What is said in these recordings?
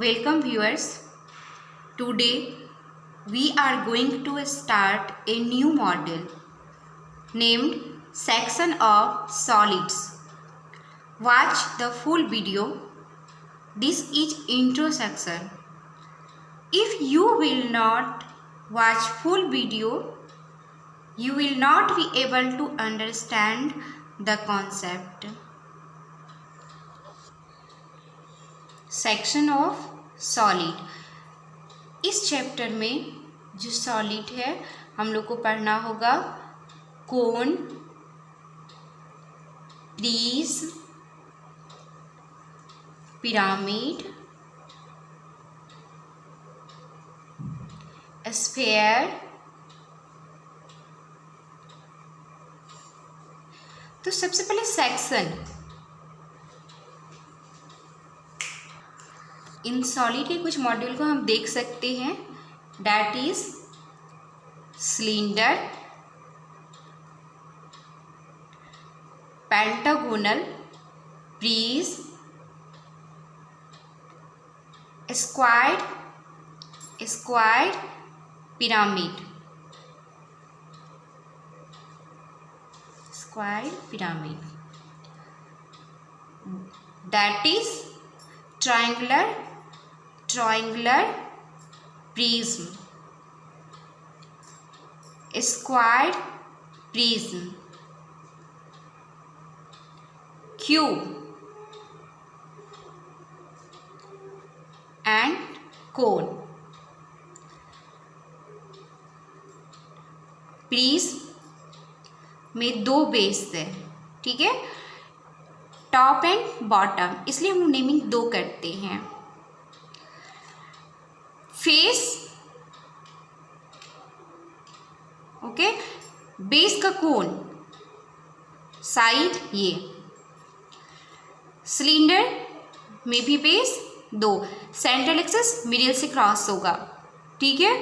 Welcome viewers. Today we are going to start a new module named Section of Solids. Watch the full video. This is intro section. If you will not watch full video, you will not be able to understand the concept. Section of solid. इस chapter में जो solid है हम लोग को पढ़ना होगा कोन, prism, pyramid, sphere. तो सबसे पहले सेक्शन। इन सॉलिड के कुछ मॉड्यूल को हम देख सकते हैं, that is cylinder, pentagonal, prism, squared, pyramid, that is triangular prism, square prism, cube and cone। Prism में दो बेस है, ठीक है, टॉप एंड बॉटम, इसलिए हम नेमिंग दो करते हैं। फेस, ओके, बेस का कोन, साइड ये। सिलेंडर में भी बेस दो, सेंट्रल एक्सिस मिडिल से क्रॉस होगा, ठीक है।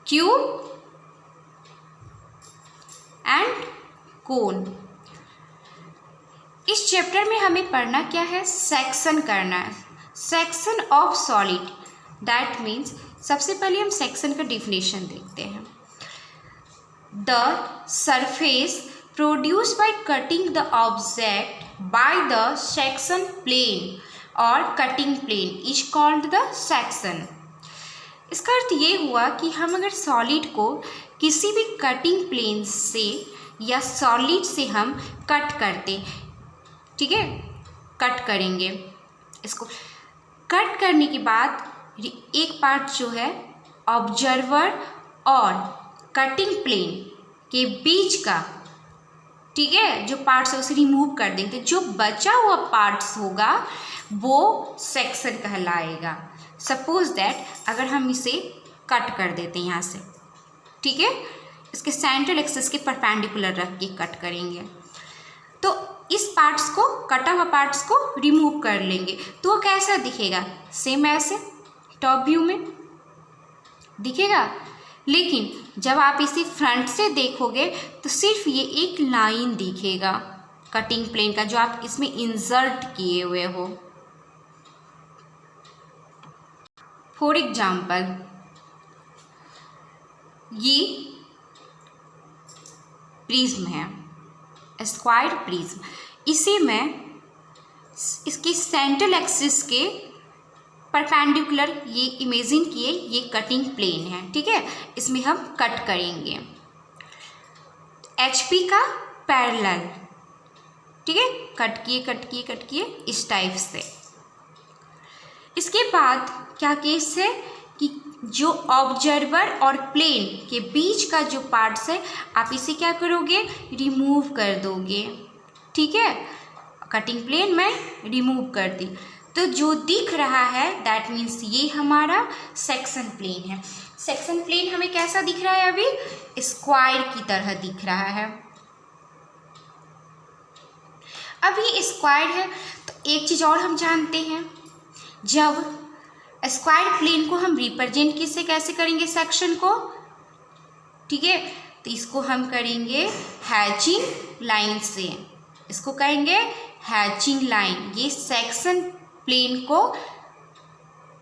क्यूब एंड कोन। इस चैप्टर में हमें पढ़ना क्या है, सेक्शन करना है, section of solid. That means सबसे पहले हम सेक्शन का डिफिनेशन देखते हैं। The surface produce by cutting the object by the section plane और cutting plane is called the section. इसका अर्थ ये हुआ कि हम अगर सॉलिड को किसी भी कटिंग प्लेन से या सॉलिड से हम कट करते, ठीक है, कट करेंगे, इसको कट करने के बाद एक पार्ट जो है ऑब्जर्वर और कटिंग प्लेन के बीच का, ठीक है, जो पार्ट्स है उसे रिमूव कर देंगे। जो बचा हुआ पार्ट्स होगा वो सेक्शन कहलाएगा। सपोज दैट अगर हम इसे कट कर देते हैं यहाँ से, ठीक है, इसके सेंट्रल एक्सिस के परपेंडिकुलर रख के कट करेंगे, तो इस पार्ट्स को, कटा हुआ पार्ट्स को रिमूव कर लेंगे, तो वो कैसा दिखेगा, सेम ऐसे टॉप व्यू में दिखेगा। लेकिन जब आप इसे फ्रंट से देखोगे तो सिर्फ ये एक लाइन दिखेगा कटिंग प्लेन का, जो आप इसमें इंसर्ट किए हुए हो। फॉर एग्जाम्पल ये प्रिज्म है, स्क्वायर प्रिज्म। इसे मैं इसके सेंट्रल एक्सिस के परपेंडिकुलर ये इमेजिन किए, ये कटिंग प्लेन है, ठीक है, इसमें हम कट करेंगे HP का पैरेलल, ठीक है, कट किए इस टाइप से। इसके बाद क्या केस है कि जो ऑब्जर्वर और प्लेन के बीच का जो पार्ट्स है आप इसे क्या करोगे, रिमूव कर दोगे, ठीक है, कटिंग प्लेन में रिमूव कर दी, तो जो दिख रहा है दैट मीन्स ये हमारा सेक्शन प्लेन है। सेक्शन प्लेन हमें कैसा दिख रहा है, अभी स्क्वायर की तरह दिख रहा है। अब ये स्क्वायर है तो एक चीज़ और हम जानते हैं, जब स्क्वायर प्लेन को हम रिप्रेजेंट किससे कैसे करेंगे, सेक्शन को, ठीक है, तो इसको हम करेंगे हैचिंग लाइन से, इसको कहेंगे हैचिंग लाइन। ये सेक्शन प्लेन को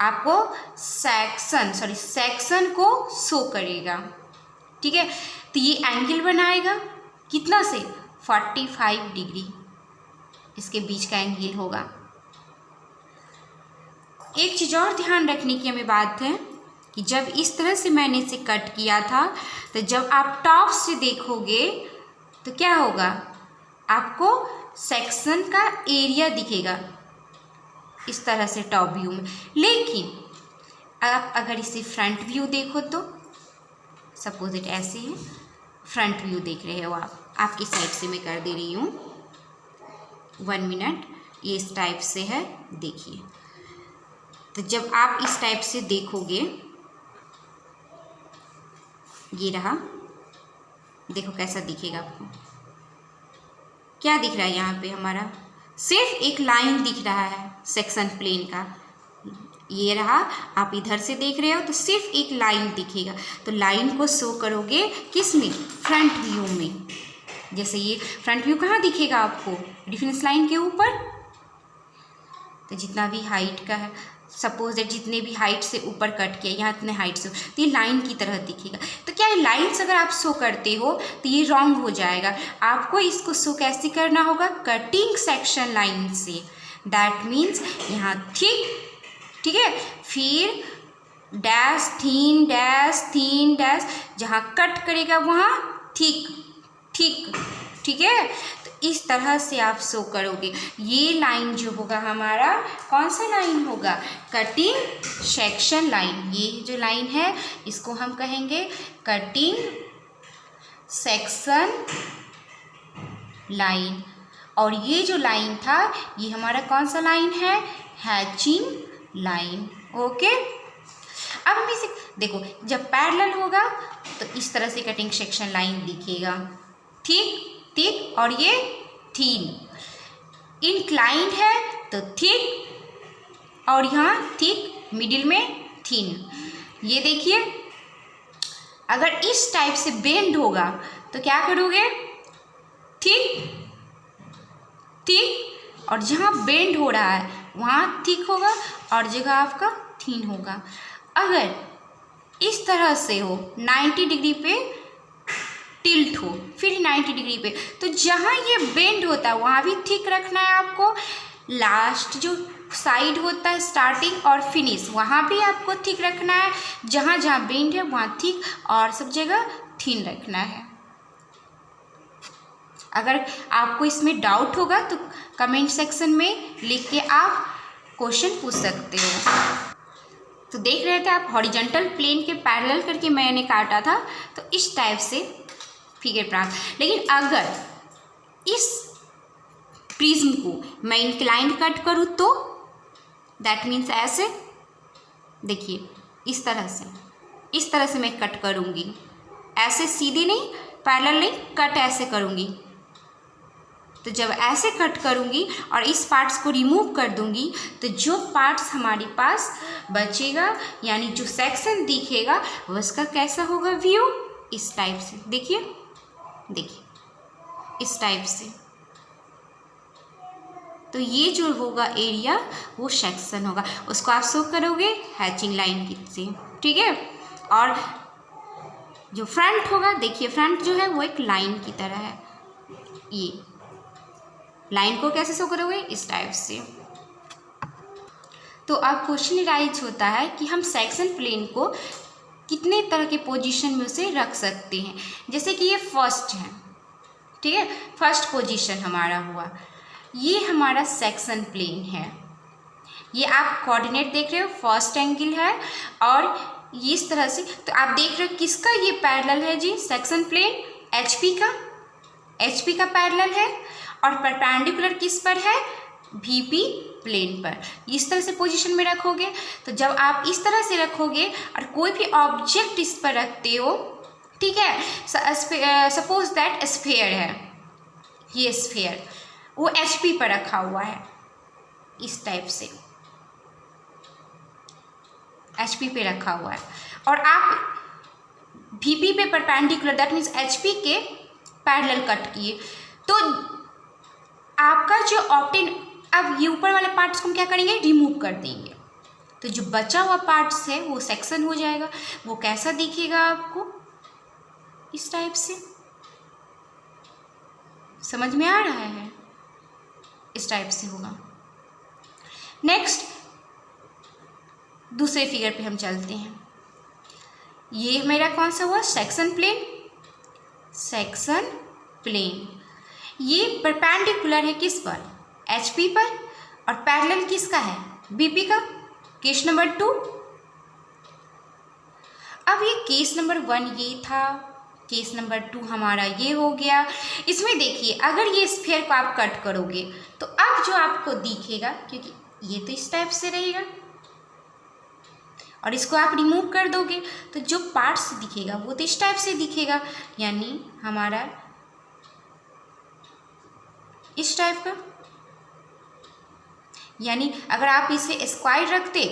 आपको सेक्शन को शो करेगा। ठीक है, तो ये एंगल बनाएगा कितना से 45 डिग्री, इसके बीच का एंगल होगा। एक चीज़ और ध्यान रखने की हमें बात है कि जब इस तरह से मैंने इसे कट किया था, तो जब आप टॉप से देखोगे तो क्या होगा, आपको सेक्शन का एरिया दिखेगा इस तरह से टॉप व्यू में। लेकिन आप अगर इसे फ्रंट व्यू देखो तो सपोज इट ऐसे है, फ्रंट व्यू देख रहे हो आप, आपकी साइड से मैं कर दे रही हूँ, 1 मिनट, ये इस टाइप से है, देखिए। तो जब आप इस टाइप से देखोगे, ये रहा, देखो कैसा दिखेगा आपको। क्या दिख रहा है यहाँ पे, हमारा सिर्फ एक लाइन दिख रहा है सेक्शन प्लेन का, ये रहा। आप इधर से देख रहे हो तो सिर्फ एक लाइन दिखेगा, तो लाइन को शो करोगे किस में, फ्रंट व्यू में। जैसे ये फ्रंट व्यू कहाँ दिखेगा आपको, डिफरेंस लाइन के ऊपर। तो जितना भी हाइट का है, सपोज दैट जितने भी हाइट से ऊपर कट किया, यहाँ इतने हाइट से, तो ये लाइन की तरह दिखेगा। तो क्या ये लाइन्स अगर आप शो करते हो तो ये रॉन्ग हो जाएगा। आपको इसको शो कैसे करना होगा, कटिंग सेक्शन लाइन से। दैट मीन्स यहाँ ठीक है, फिर डैश थीन डैश, जहाँ कट करेगा वहाँ ठीक है। तो इस तरह से आप शो करोगे। ये लाइन जो होगा हमारा, कौन सा लाइन होगा, कटिंग सेक्शन लाइन। ये जो लाइन है इसको हम कहेंगे कटिंग सेक्शन लाइन। और ये जो लाइन था ये हमारा कौन सा लाइन है, हैचिंग लाइन। ओके, अब हम इसे देखो, जब पैरेलल होगा तो इस तरह से कटिंग सेक्शन लाइन दिखेगा, ठीक। और ये थीन, इंक्लाइंड है तो थिक, और यहाँ थिक, मिडिल में थीन। ये देखिए, अगर इस टाइप से बेंड होगा तो क्या करोगे, थिक, और जहाँ बेंड हो रहा है वहाँ थिक होगा और जगह आपका थीन होगा। अगर इस तरह से हो, 90 डिग्री पे टिल्ट हो, फिर 90 डिग्री पे, तो जहाँ ये बेंड होता है वहाँ भी थिक रखना है आपको। लास्ट जो साइड होता है, स्टार्टिंग और फिनिश, वहाँ भी आपको थिक रखना है। जहाँ जहाँ बेंड है वहाँ थिक, और सब जगह थिन रखना है। अगर आपको इसमें डाउट होगा तो कमेंट सेक्शन में लिख के आप क्वेश्चन पूछ सकते हो। तो देख रहे थे आप, हॉरिजॉन्टल प्लेन के पैरेलल करके मैंने काटा था, तो इस टाइप से फिगर प्राप्त। लेकिन अगर इस प्रिज्म को मैं इंक्लाइंड कट करूँ तो दैट मीन्स ऐसे, देखिए इस तरह से मैं कट करूँगी, ऐसे सीधे नहीं, पैरेलल नहीं, कट ऐसे करूँगी। तो जब ऐसे कट करूँगी और इस पार्ट्स को रिमूव कर दूँगी, तो जो पार्ट्स हमारे पास बचेगा, यानी जो सेक्शन दिखेगा, उसका कैसा होगा व्यू, इस टाइप से। देखिए इस टाइप से। तो ये जो होगा एरिया वो सेक्शन होगा, उसको आप शो करोगे हैचिंग लाइन की से, ठीक है। और जो फ्रंट होगा, देखिए फ्रंट जो है वो एक लाइन की तरह है। ये लाइन को कैसे शो करोगे, इस टाइप से। तो अब क्वेश्चन राइज होता है कि हम सेक्शन प्लेन को कितने तरह के पोजीशन में उसे रख सकते हैं। जैसे कि ये फर्स्ट है, ठीक है, फर्स्ट पोजीशन हमारा हुआ, ये हमारा सेक्शन प्लेन है। ये आप कोऑर्डिनेट देख रहे हो, फर्स्ट एंगल है, और ये इस तरह से। तो आप देख रहे हो किसका ये पैरेलल है जी, सेक्शन प्लेन एचपी का पैरेलल है, और परपेंडिकुलर किस पर है, वीपी प्लेन पर। इस तरह से पोजीशन में रखोगे। तो जब आप इस तरह से रखोगे और कोई भी ऑब्जेक्ट इस पर रखते हो, ठीक है, सपोज दैट स्फीयर है, ये स्फीयर वो एचपी पर रखा हुआ है, इस टाइप से एचपी पे रखा हुआ है, और आप वीपी पे परपेंडिकुलर, दैट मीन्स एचपी के पैरेलल कट किए, तो आपका जो ऑप्टेन अब ये ऊपर वाले पार्ट्स को हम क्या करेंगे, रिमूव कर देंगे, तो जो बचा हुआ पार्ट्स है वो सेक्शन हो जाएगा। वो कैसा दिखेगा आपको, इस टाइप से, समझ में आ रहा है, इस टाइप से होगा। नेक्स्ट दूसरे फिगर पे हम चलते हैं। ये मेरा कौन सा हुआ, सेक्शन प्लेन। सेक्शन प्लेन ये परपेंडिकुलर है किस पर, HP पर, और पैरेलल किसका है, BP का। Case number 2। अब ये केस नंबर 1 ये था, केस नंबर 2 हमारा ये हो गया। इसमें देखिए अगर ये स्फीयर को आप कट करोगे तो अब जो आपको दिखेगा, क्योंकि ये तो इस टाइप से रहेगा और इसको आप रिमूव कर दोगे तो जो पार्ट्स दिखेगा वो तो इस टाइप से दिखेगा, यानी हमारा इस टाइप का। यानी अगर आप इसे स्क्वायर रखते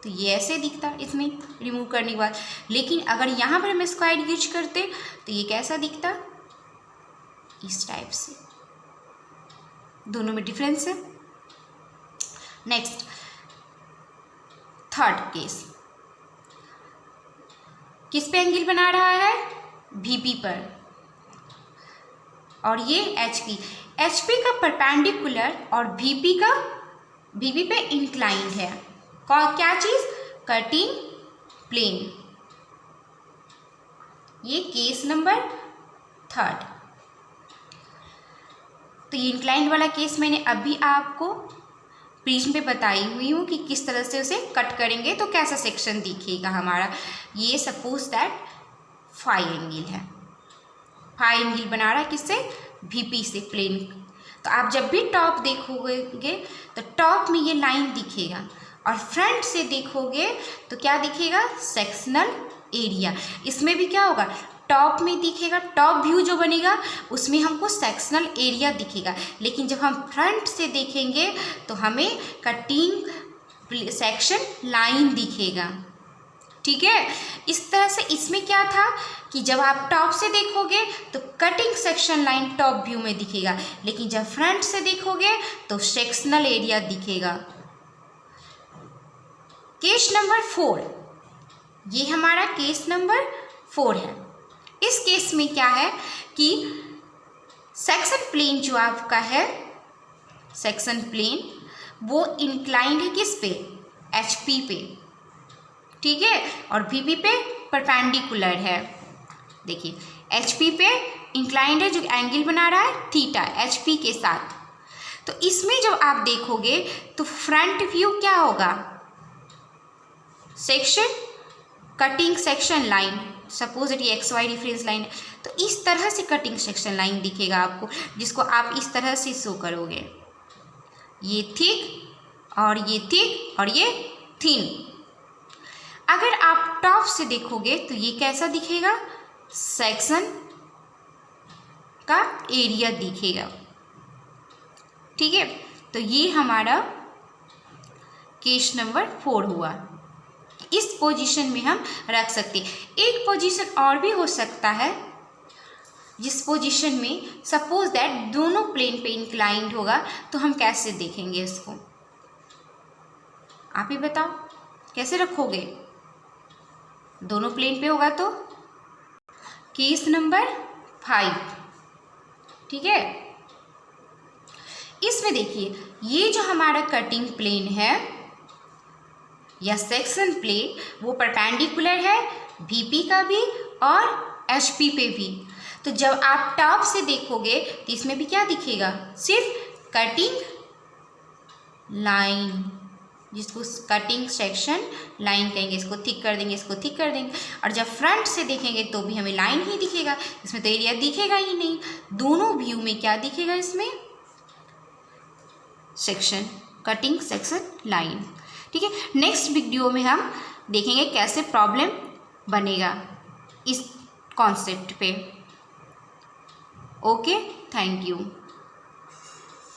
तो ये ऐसे दिखता इसमें रिमूव करने के बाद, लेकिन अगर यहाँ पर हम स्क्वायर यूज करते तो ये कैसा दिखता, इस टाइप से। दोनों में डिफरेंस है। नेक्स्ट थर्ड केस, किस पे एंगल बना रहा है, VP पर, और ये HP का परपेंडिकुलर और VP पे इंक्लाइंड है। क्या चीज, कटिंग प्लेन। ये केस नंबर 3। तो ये इंक्लाइंड वाला केस मैंने अभी आपको प्रिज्म पे बताई हुई हूँ कि किस तरह से उसे कट करेंगे तो कैसा सेक्शन दिखेगा हमारा। ये सपोज दैट फाई एंगल है, फाई एंगल बना रहा है किससे, VP से, प्लेन। तो आप जब भी टॉप देखोगे तो टॉप में ये लाइन दिखेगा, और फ्रंट से देखोगे तो क्या दिखेगा, सेक्शनल एरिया। इसमें भी क्या होगा, टॉप में दिखेगा, टॉप व्यू जो बनेगा उसमें हमको सेक्शनल एरिया दिखेगा, लेकिन जब हम फ्रंट से देखेंगे तो हमें कटिंग सेक्शन लाइन दिखेगा। ठीक है, इस तरह से इसमें क्या था कि जब आप टॉप से देखोगे तो cutting section line top view में दिखेगा, लेकिन जब फ्रंट से देखोगे तो सेक्शनल एरिया दिखेगा। केस नंबर 4, ये हमारा केस नंबर 4 है। इस केस में क्या है कि सेक्शन प्लेन जो आपका है, सेक्शन प्लेन वो इंक्लाइंड है किस पे, HP पे, ठीक है, और VP पे परपेंडिकुलर है। देखिए HP पे इंक्लाइंड है, जो एंगल बना रहा है थीटा HP के साथ। तो इसमें जब आप देखोगे तो फ्रंट व्यू क्या होगा, section cutting section line, suppose it ये XY रेफरेंस लाइन है, तो इस तरह से कटिंग सेक्शन लाइन दिखेगा आपको, जिसको आप इस तरह से शो करोगे, ये थिक और ये थिक और ये थिन। अगर आप टॉप से देखोगे तो ये कैसा दिखेगा, सेक्शन का एरिया दिखेगा। ठीक है, तो ये हमारा केस नंबर 4 हुआ। इस पोजीशन में हम रख सकते हैं। एक पोजीशन और भी हो सकता है जिस पोजीशन में सपोज दैट दोनों प्लेन पे इंक्लाइंड होगा, तो हम कैसे देखेंगे इसको, आप ही बताओ कैसे रखोगे, दोनों प्लेन पे होगा तो। केस नंबर 5, ठीक है, इसमें देखिए ये जो हमारा कटिंग प्लेन है या सेक्शन प्लेन वो परपेंडिकुलर है VP का भी और HP पे भी। तो जब आप टॉप से देखोगे तो इसमें भी क्या दिखेगा, सिर्फ कटिंग लाइन, जिसको कटिंग सेक्शन लाइन कहेंगे। इसको थिक कर देंगे, इसको थिक कर देंगे, और जब फ्रंट से देखेंगे तो भी हमें लाइन ही दिखेगा, इसमें तो एरिया दिखेगा ही नहीं। दोनों व्यू में क्या दिखेगा, इसमें सेक्शन कटिंग सेक्शन लाइन। ठीक है, नेक्स्ट वीडियो में हम देखेंगे कैसे प्रॉब्लम बनेगा इस कॉन्सेप्ट पे। Okay, thank you.